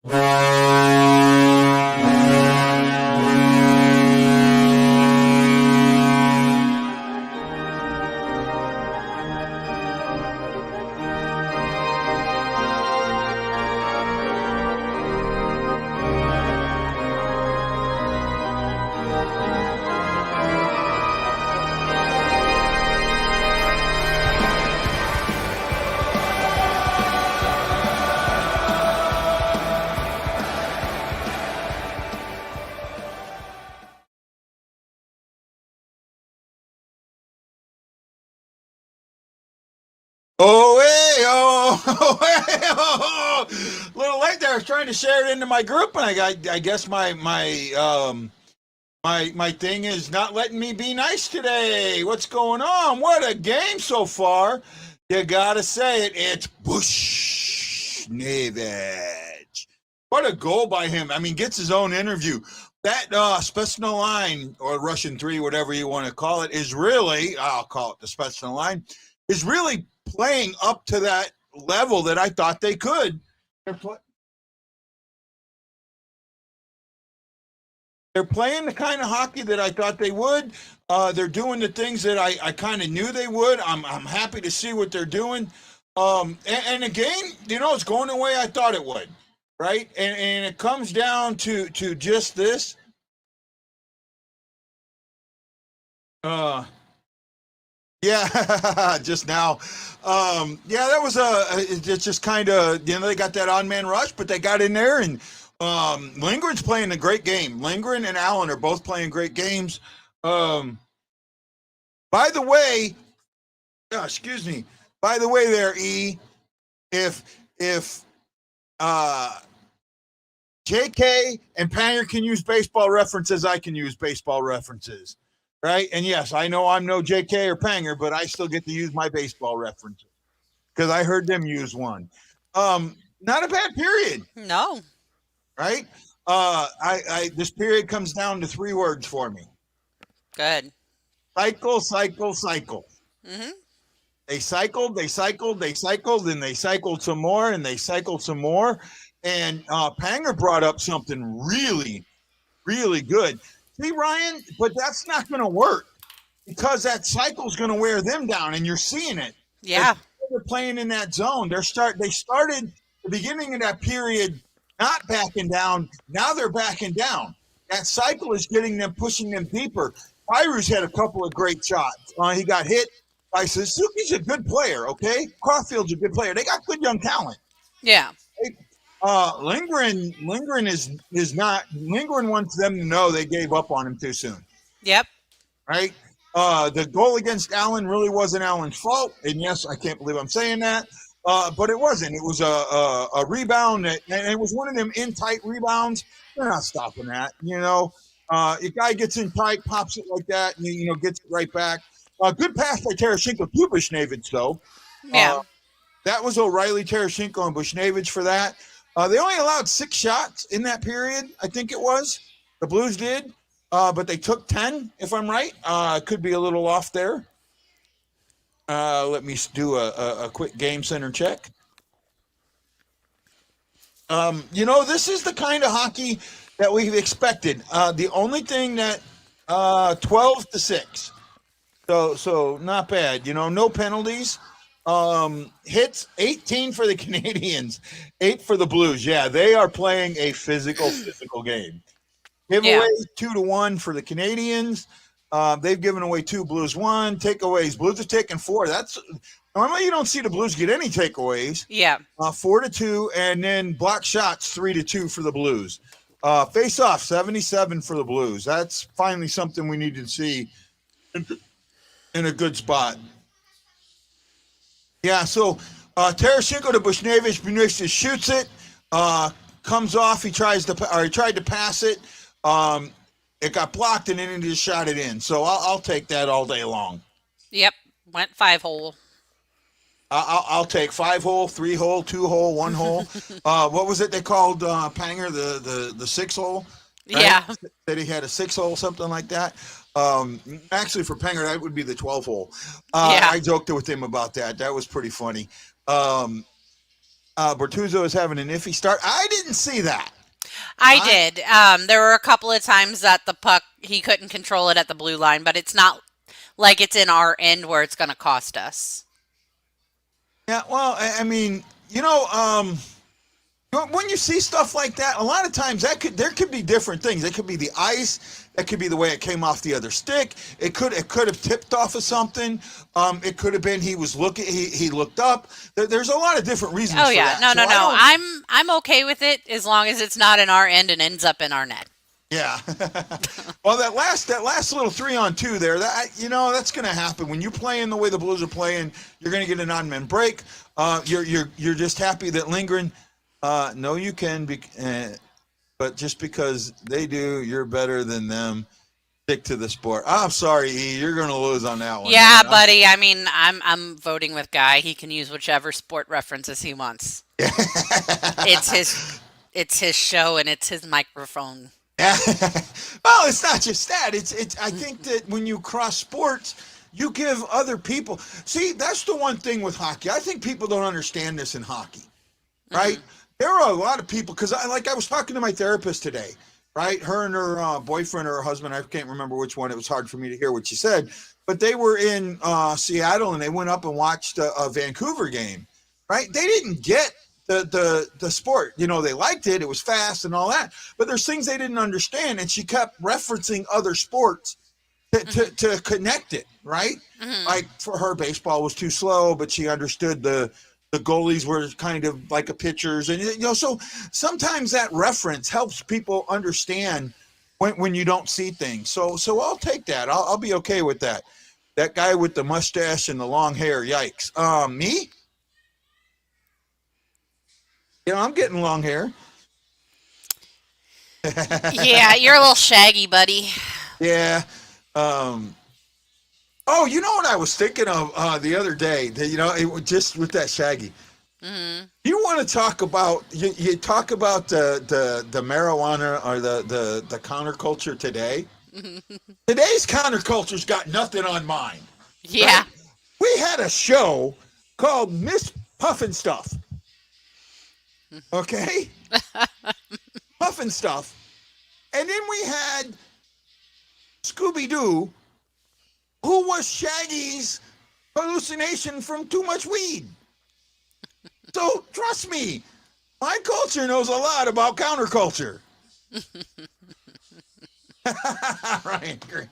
Oh, hey, oh, hey, oh, a little late there. I was trying to share it into my group, and I guess my thing is not letting me be nice today. What's going on? What a game so far. You gotta say it. It's Buschhhhhhh. What a goal by him. I mean, gets his own interview. That special line, or Russian 3, whatever you want to call it, is really, I'll call it the special line, is really playing up to that level that I thought they could. They're playing the kind of hockey that I thought they would. They're doing the things that I kind of knew they would. I'm happy to see what they're doing. And the game, it's going the way I thought it would, right? And it comes down to just this. Yeah, just now. Yeah, that was it's just kind of, they got that on man rush, but they got in there, and Lindgren's playing a great game. Lindgren and Allen are both playing great games. Um, by the way, excuse me. By the way, there, E, if JK and Panger can use baseball references, I can use baseball references, right? And yes, I know I'm no JK or Panger, but I still get to use my baseball references because I heard them use one. Not a bad period, No. right? I this period comes down to 3 words for me: Good. cycle, cycle, cycle. Mhm. They cycled, they cycled, they cycled, and they cycled some more, and they cycled some more. And Panger brought up something really, really good. See, Ryan, but that's not going to work because that cycle's going to wear them down, and you're seeing it. Yeah. They're playing in that zone. They started the beginning of that period not backing down. Now they're backing down. That cycle is getting them, pushing them deeper. Pyru's had a couple of great shots. He got hit by Suzuki's a good player, okay? Caulfield's a good player. They got good young talent. Yeah. Lindgren is not. Lindgren wants them to know they gave up on him too soon, Yep. right? The goal against Allen really wasn't Allen's fault, and yes, I can't believe I'm saying that, but it wasn't. It was a rebound, and it was one of them in tight rebounds. They're not stopping that, A guy gets in tight, pops it like that, and gets it right back. Good pass by Tarasenko to Buschhhhhh, though. Yeah. That was O'Reilly, Tarasenko, and Buschhhhhh for that. They only allowed 6 shots in that period, I think it was. The Blues did, but they took 10, if I'm right. Could be a little off there. Let me do a quick game center check. This is the kind of hockey that we've expected. The only thing that 12-6. So not bad. No penalties. Hits 18 for the Canadians, 8 for the Blues. Yeah, they are playing a physical game. Giveaways 2-1 for the Canadians. They've given away 2, Blues 1. Takeaways, Blues have taken 4. That's normally you don't see the Blues get any takeaways. Yeah. 4-2, and then block shots 3-2 for the Blues. Face off 77 for the Blues. That's finally something we need to see in a good spot. Yeah, so Tarasenko to Buschhhhhh shoots it, comes off. He tried to pass it. It got blocked, and then he just shot it in. So I'll take that all day long. Yep. Went 5-hole. I'll take 5-hole, 3-hole, 2-hole, 1-hole. What was it they called Panger the 6-hole? Right? Yeah. That he had a 6-hole, something like that. Actually, for Panger, that would be the 12-hole. Yeah. I joked with him about that. That was pretty funny. Bertuzzo is having an iffy start. I didn't see that. I did. There were a couple of times that the puck, he couldn't control it at the blue line, but it's not like it's in our end where it's going to cost us. Yeah, well, I mean, when you see stuff like that, a lot of times there could be different things. It could be the ice, it could be the way it came off the other stick. It could have tipped off of something. It could have been he was looking, he looked up. There's a lot of different reasons. Oh for yeah, that. no. I'm okay with it as long as it's not in our end and ends up in our net. Yeah. Well, that last little 3-on-2 there, that's going to happen when you're playing the way the Blues are playing. You're going to get an on-man break. You're just happy that Lindgren. No, you can be, but just because they do, you're better than them. Stick to the sport. I'm sorry, E. You're going to lose on that one. Yeah, man. Buddy. I mean, I'm voting with Guy. He can use whichever sport references he wants. It's his show and it's his microphone. Well, it's not just that. It's. I think that when you cross sports, you give other people. See, that's the one thing with hockey. I think people don't understand this in hockey, right? Mm-hmm. There are a lot of people because I was talking to my therapist today, right? Her and her boyfriend or her husband, I can't remember which one. It was hard for me to hear what she said, but they were in Seattle and they went up and watched a Vancouver game, right? They didn't get the sport. They liked it. It was fast and all that, but there's things they didn't understand. And she kept referencing other sports to connect it, right? Mm-hmm. Like for her, baseball was too slow, but she understood the goalies were kind of like a pitchers. And, so sometimes that reference helps people understand when you don't see things. So I'll take that. I'll be okay with that. That guy with the mustache and the long hair. Yikes. Me? I'm getting long hair. Yeah, you're a little shaggy, buddy. Yeah. Oh, you know what I was thinking of the other day? Just with that shaggy. Mm-hmm. You want to talk about you talk about the marijuana or the counterculture today? Today's counterculture's got nothing on mine. Yeah. Right? We had a show called Miss Puffin Stuff. Okay? Puffin Stuff. And then we had Scooby-Doo, who was Shaggy's hallucination from too much weed. So, trust me, my culture knows a lot about counterculture. Ryan Green.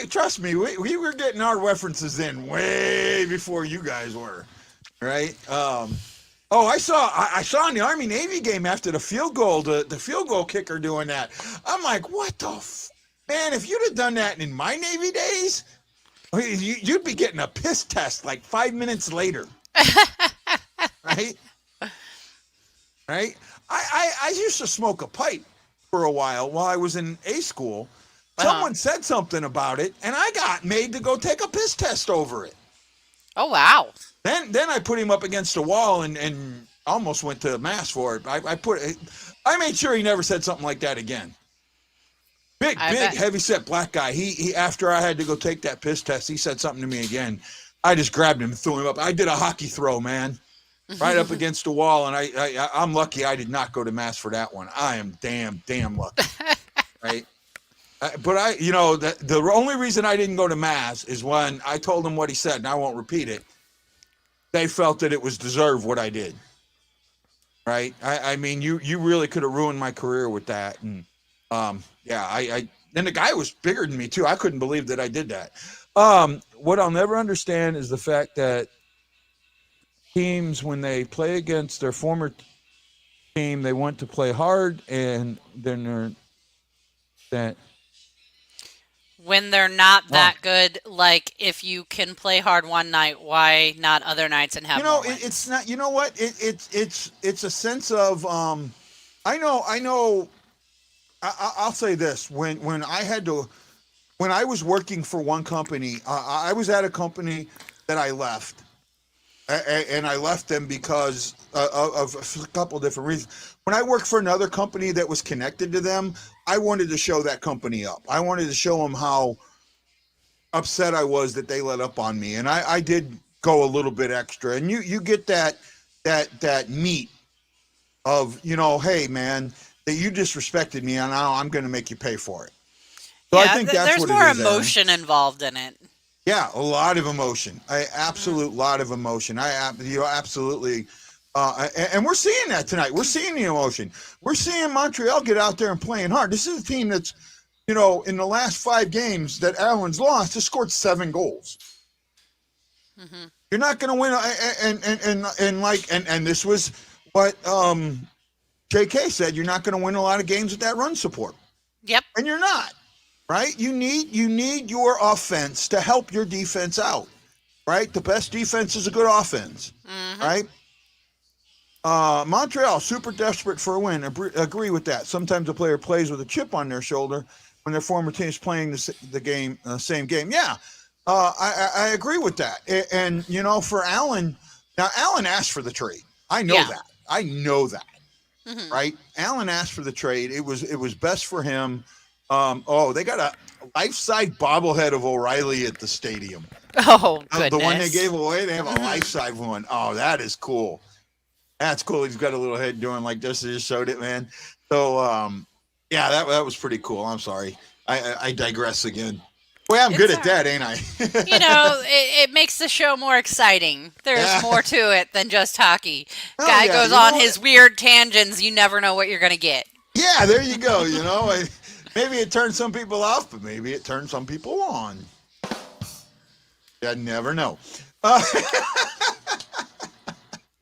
Trust me, we were getting our references in way before you guys were. Right. I saw in the Army Navy game after the field goal, the field goal kicker doing that. I'm like, what the man? If you'd have done that in my Navy days, you'd be getting a piss test like 5 minutes later. Right. Right. I used to smoke a pipe for a while I was in A school. Someone said something about it, and I got made to go take a piss test over it. Oh wow. Then I put him up against a wall and almost went to mass for it. I made sure he never said something like that again. Big, heavy-set black guy. He after I had to go take that piss test, he said something to me again. I just grabbed him and threw him up. I did a hockey throw, man, right up against the wall, and I'm lucky I did not go to mass for that one. I am damn lucky, right? But the only reason I didn't go to mass is when I told him what he said, and I won't repeat it. They felt that it was deserved what I did. Right? I mean, you really could have ruined my career with that. And and the guy was bigger than me too. I couldn't believe that I did that. What I'll never understand is the fact that teams, when they play against their former team, they want to play hard, and then when they're not that good, like if you can play hard one night, why not other nights and have more wins? It's not. You know what? It's a sense of I know. I'll say this: when I was working for one company, I was at a company that I left, and I left them because of a couple of different reasons. When I worked for another company that was connected to them, I wanted to show that company up. I wanted to show them how upset I was that they let up on me. And I did go a little bit extra, and you get that meat of, hey man, that you disrespected me, and now I'm going to make you pay for it. So I Yeah, think that's there's what it more is, Aaron. emotion involved in it. Yeah, a lot of emotion. I Mhm. absolute lot of emotion. Absolutely. And we're seeing that tonight. We're seeing the emotion. We're seeing Montreal get out there and playing hard. This is a team that's, in the last 5 games that Allen's lost, has scored 7 goals. Mhm. You're not going to win, and this was what J.K. said. You're not going to win a lot of games with that run support, Yep. and you're not. Right? You need your offense to help your defense out. Right? The best defense is a good offense. Mhm. Right? Montreal, super desperate for a win. Agree with that. Sometimes a player plays with a chip on their shoulder when their former team is playing the same game. Yeah, I agree with that. And for Allen, now Allen asked for the trade. I know Yeah. that. I know that. Mhm. Right? Allen asked for the trade. It was best for him. They got a life-size bobblehead of O'Reilly at the stadium. Oh The one they goodness. gave away, they have a Mhm. life-size one. Oh, that is cool. That's cool. He's got a little head doing like this. I just showed it, man. So, yeah, that was pretty cool. I'm sorry. I digress again. Boy, I'm good It's at all right. that, ain't I? It makes the show more exciting. There's Yeah. more to it than just hockey. Oh, Guy yeah. goes on his weird tangents. You never know what you're gonna get. Yeah, there you go. Maybe it turned some people off, but maybe it turned some people on. You never know. Uh,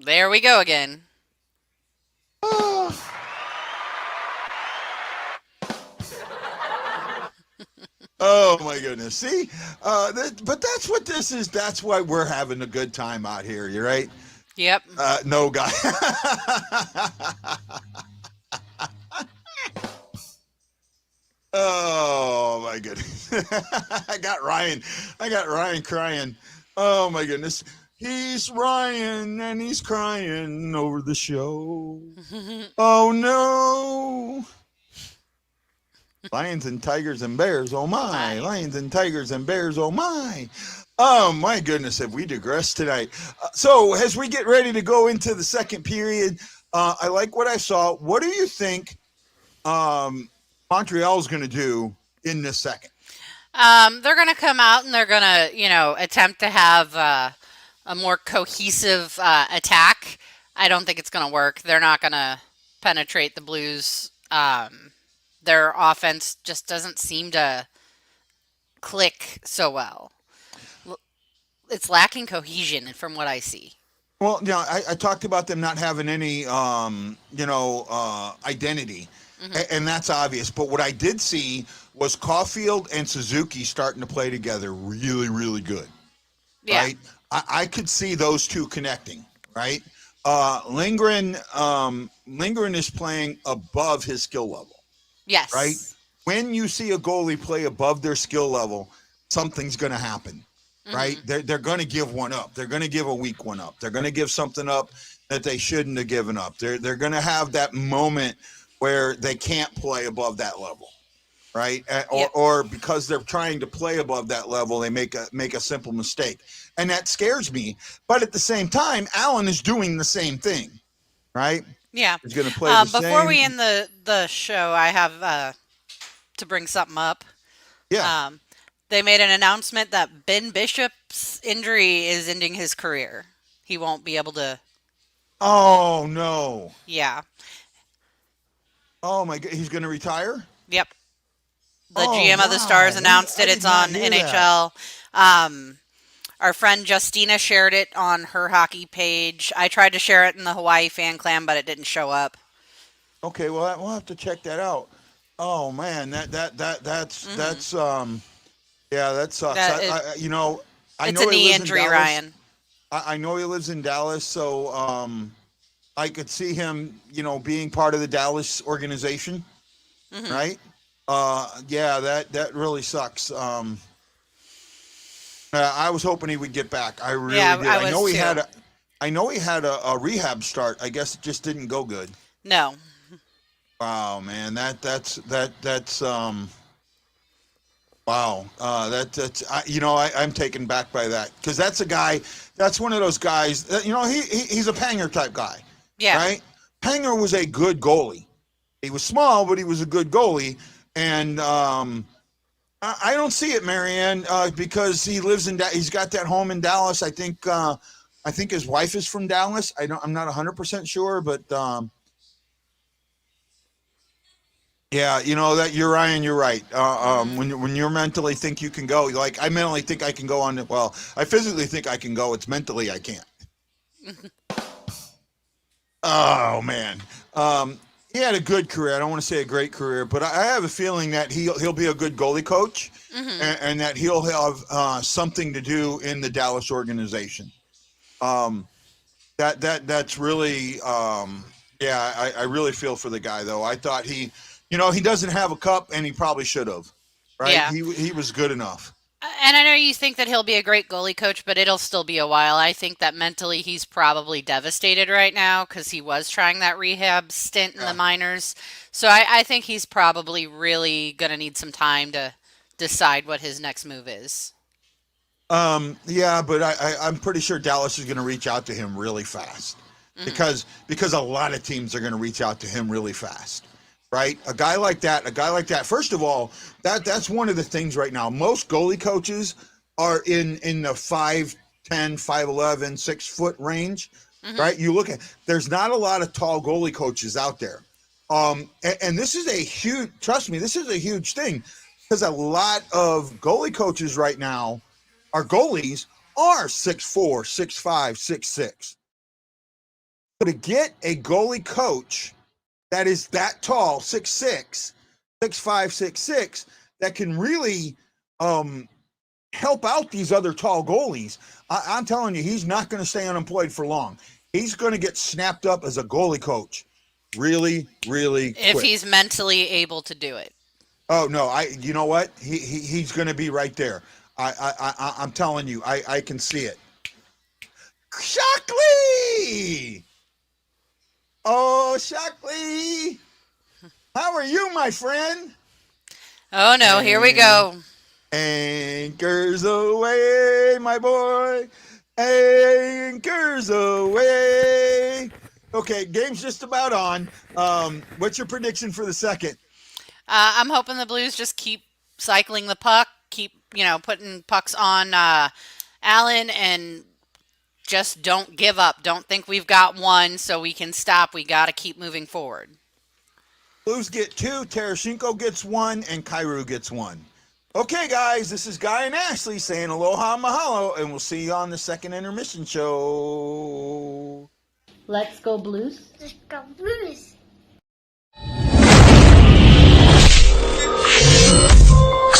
There we go again. Oh my goodness! See, but that's what this is. That's why we're having a good time out here. You're right. Yep. No guy. Oh my goodness! I got Ryan. I got Ryan crying. Oh my goodness! He's Ryan and he's crying over the show. Oh no! Lions and tigers and bears, oh Oh my. my. Lions and tigers and bears, oh my. Oh my goodness, have we digressed tonight? So, as we get ready to go into the second period, I like what I saw. What do you think Montreal is going to do in this second? They're gonna come out and they're gonna, attempt to have a more cohesive attack. I don't think it's gonna work. They're not gonna penetrate the Blues. Their offense just doesn't seem to click so well. It's lacking cohesion from what I see. Well, I talked about them not having any, identity, Hmm. and that's obvious. But what I did see was Caulfield and Suzuki starting to play together really, really good, Yeah. right? I could see those two connecting, right? Lindgren is playing above his skill level, right? Yes. When you see a goalie play above their skill level, something's going to happen, right? Hmm. They're going to give one up. They're going to give a weak one up. They're going to give something up that they shouldn't have given up. They're going to have that moment where they can't play above that level, right? Or Yep. or because they're trying to play above that level, they make a simple mistake, and that scares me. But at the same time, Allen is doing the same thing, right? Yeah. He's going to play the Before we same. end the show, I have to bring something up. Yeah. Um, they made an announcement that Ben Bishop's injury is ending his career. He won't be able to. Oh no. Yeah. Oh my God. He's going to retire. Yep. The Oh GM of the Stars wow. announced I it. did It's not on hear that. NHL. Our friend Justina shared it on her hockey page. I tried to share it in the Hawaii fan clan, but it didn't show up. Okay, well we'll have to check that out. Oh man, Hmm. that's yeah, that sucks. That it, I it's a know he knee lives in injury, Dallas. Ryan. I know he lives in Dallas, so I could see him, being part of the Dallas organization, Hmm. right? Yeah, that really sucks. I was hoping he would get back. I really Yeah, did. I was too. I know he had a rehab start. I guess it just didn't go good. No. Wow, man, that's Wow, I'm taken back by that because that's a guy. That's one of those guys. He's a Panger type guy, Yeah. right? Panger was a good goalie. He was small, but he was a good goalie. And I don't see it, Marianne, because he lives he's got that home in Dallas. I think his wife is from Dallas. I'm not 100% sure, but yeah, that you're Ryan. You're right. When you're mentally think you can go, like I mentally think I can go on. Well, I physically think I can go. It's mentally I can't. Oh man, he had a good career. I don't want to say a great career, but I have a feeling that he'll be a good goalie coach, and that he'll have something to do in the Dallas organization. That's really yeah. I really feel for the guy though. I thought he doesn't have a cup, and he probably should have. Right? Yeah. He was good enough. And I know you think that he'll be a great goalie coach, but it'll still be a while. I think that mentally he's probably devastated right now because he was trying that rehab stint in the minors. So I think he's probably really going to need some time to decide what his next move is. Yeah, but I'm pretty sure Dallas is going to reach out to him really fast because a lot of teams are going to reach out to him really fast. Right? A guy like that. First of all, that's one of the things right now. Most goalie coaches are in the 5'10", 5'11", 6-foot range, right? You look at there's not a lot of tall goalie coaches out there. And this is a huge, trust me, this is a huge thing because a lot of goalie coaches right now goalies are 6'4", 6'5", 6'6". So to get a goalie coach that is that tall, 6'6", 6'5", 6'6", that can really help out these other tall goalies. I'm telling you, he's not going to stay unemployed for long. He's going to get snapped up as a goalie coach really, really quick. If he's mentally able to do it. Oh no, you know what? He's going to be right there. I'm telling you, I can see it. Shockley! Oh, Shockley! How are you, my friend? Oh no, here we go. Anchors away, my boy. Anchors away. Okay, game's just about on. What's your prediction for the second? I'm hoping the Blues just keep cycling the puck, keep putting pucks on Allen, and just don't give up. Don't think we've got one so we can stop. We got to keep moving forward. Blues get 2, Tarasenko gets 1, and Kyrou gets 1. Okay, guys, this is Guy and Ashley saying aloha mahalo, and we'll see you on the second intermission show. Let's go Blues. Let's go Blues.